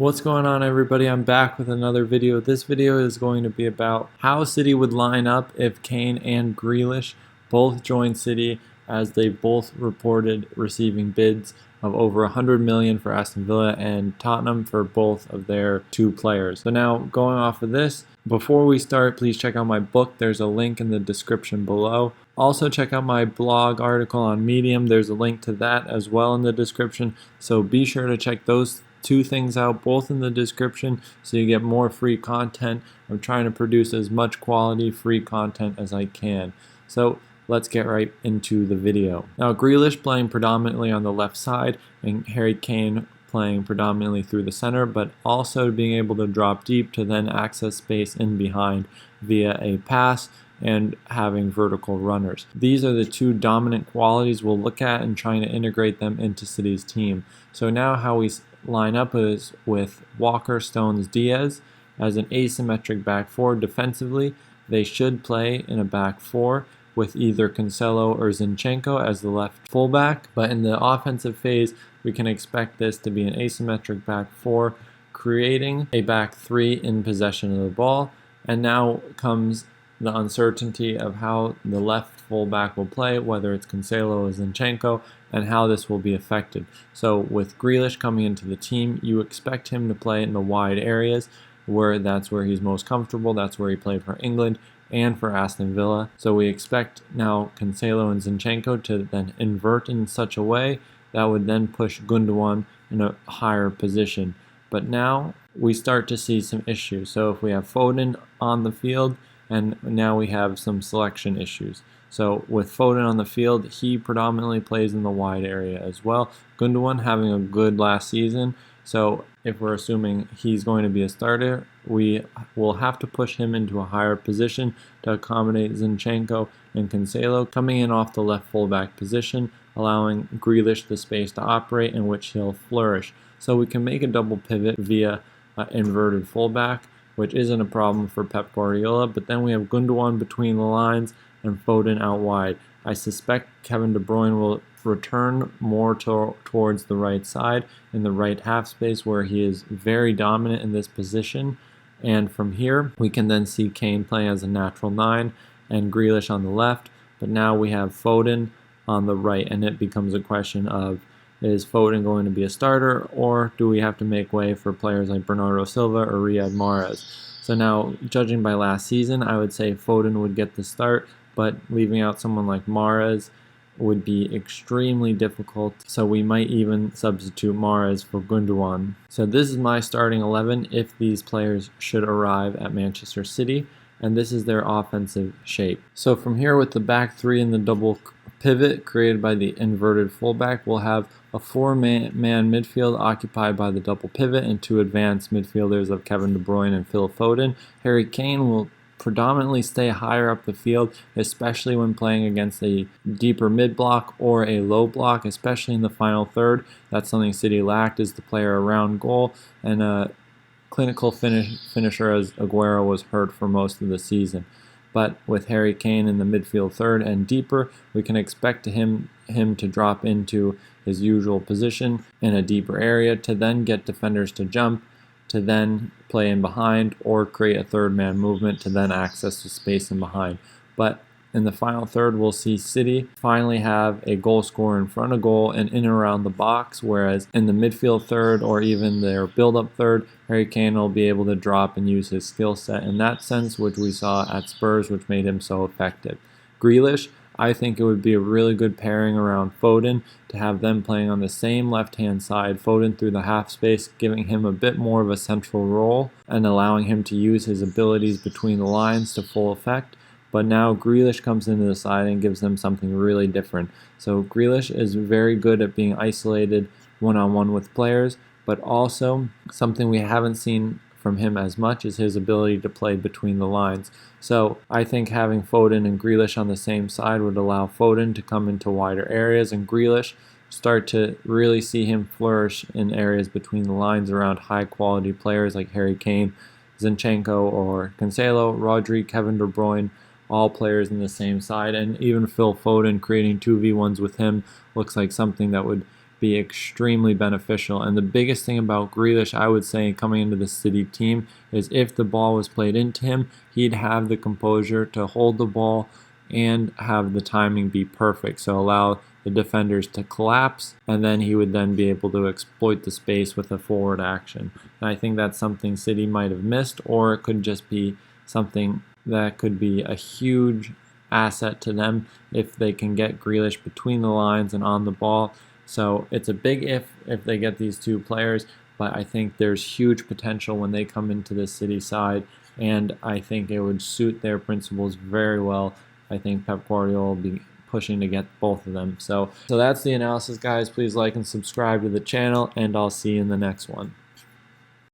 What's going on, everybody? I'm back with another video. This video is going to be about how City would line up if Kane and Grealish both joined City, as they both reported receiving bids of over 100 million for Aston Villa and Tottenham for both of their two players. So now, going off of this, before we start, please check out my book. There's a link in the description below. Also, check out my blog article on Medium. There's a link to that as well in the description. So be sure to check those two things out, both in the description, so you get more free content. I'm trying to produce as much quality free content as I can. So let's get right into the video. Now, Grealish playing predominantly on the left side and Harry Kane playing predominantly through the center, but also being able to drop deep to then access space in behind via a pass and having vertical runners. These are the two dominant qualities we'll look at and trying to integrate them into City's team. So now how we line up is with Walker, Stones, Diaz as an asymmetric back four. Defensively, they should play in a back four with either Cancelo or Zinchenko as the left fullback, but in the offensive phase, we can expect this to be an asymmetric back four, creating a back three in possession of the ball. And now comes the uncertainty of how the left fullback will play, whether it's Cancelo or Zinchenko, and how this will be affected. So with Grealish coming into the team, you expect him to play in the wide areas, where that's where he's most comfortable. That's where he played for England and for Aston Villa. So we expect now Cancelo and Zinchenko to then invert in such a way that would then push Gundogan in a higher position. But now we start to see some issues. So if we have Foden on the field, and now we have some selection issues. So with Foden on the field, he predominantly plays in the wide area as well. Gundogan having a good last season, so if we're assuming he's going to be a starter, we will have to push him into a higher position to accommodate Zinchenko and Cancelo coming in off the left fullback position, allowing Grealish the space to operate in which he'll flourish. So we can make a double pivot via inverted fullback, which isn't a problem for Pep Guardiola, but then we have Gundogan between the lines and Foden out wide. I suspect Kevin De Bruyne will return more towards the right side in the right half space, where he is very dominant in this position. And from here, we can then see Kane playing as a natural 9 and Grealish on the left. But now we have Foden on the right, and it becomes a question of, is Foden going to be a starter, or do we have to make way for players like Bernardo Silva or Riyad Mahrez? So now, judging by last season, I would say Foden would get the start, but leaving out someone like Mahrez would be extremely difficult. So we might even substitute Mahrez for Gundogan. So this is my starting 11 if these players should arrive at Manchester City, and this is their offensive shape. So from here, with the back three and the double pivot created by the inverted fullback, we'll have a four-man midfield occupied by the double pivot and two advanced midfielders of Kevin De Bruyne and Phil Foden. Harry Kane will predominantly stay higher up the field, especially when playing against a deeper mid block or a low block, especially in the final third. That's something City lacked, is the player around goal and a clinical finisher, as Aguero was hurt for most of the season. But with Harry Kane in the midfield third and deeper, we can expect him to drop into his usual position in a deeper area to then get defenders to jump, to then play in behind, or create a third man movement to then access the space in behind. But in the final third, we'll see City finally have a goal scorer in front of goal and in and around the box, whereas in the midfield third or even their build-up third, Harry Kane will be able to drop and use his skill set in that sense, which we saw at Spurs, which made him so effective. Grealish, I think it would be a really good pairing around Foden to have them playing on the same left-hand side, Foden through the half space, giving him a bit more of a central role and allowing him to use his abilities between the lines to full effect. But now Grealish comes into the side and gives them something really different. So Grealish is very good at being isolated one-on-one with players, but also something we haven't seen from him as much is his ability to play between the lines. So I think having Foden and Grealish on the same side would allow Foden to come into wider areas and Grealish start to really see him flourish in areas between the lines around high-quality players like Harry Kane, Zinchenko, or Cancelo, Rodri, Kevin De Bruyne, all players in the same side, and even Phil Foden creating 2v1s with him looks like something that would be extremely beneficial. And the biggest thing about Grealish, I would say, coming into the City team is if the ball was played into him, he'd have the composure to hold the ball and have the timing be perfect, so allow the defenders to collapse, and then he would then be able to exploit the space with a forward action. And I think that's something City might have missed, or it could just be something that could be a huge asset to them if they can get Grealish between the lines and on the ball. So it's a big if they get these two players, but I think there's huge potential when they come into the City side, and I think it would suit their principles very well. I think Pep Guardiola will be pushing to get both of them. So that's the analysis, guys. Please like and subscribe to the channel, and I'll see you in the next one.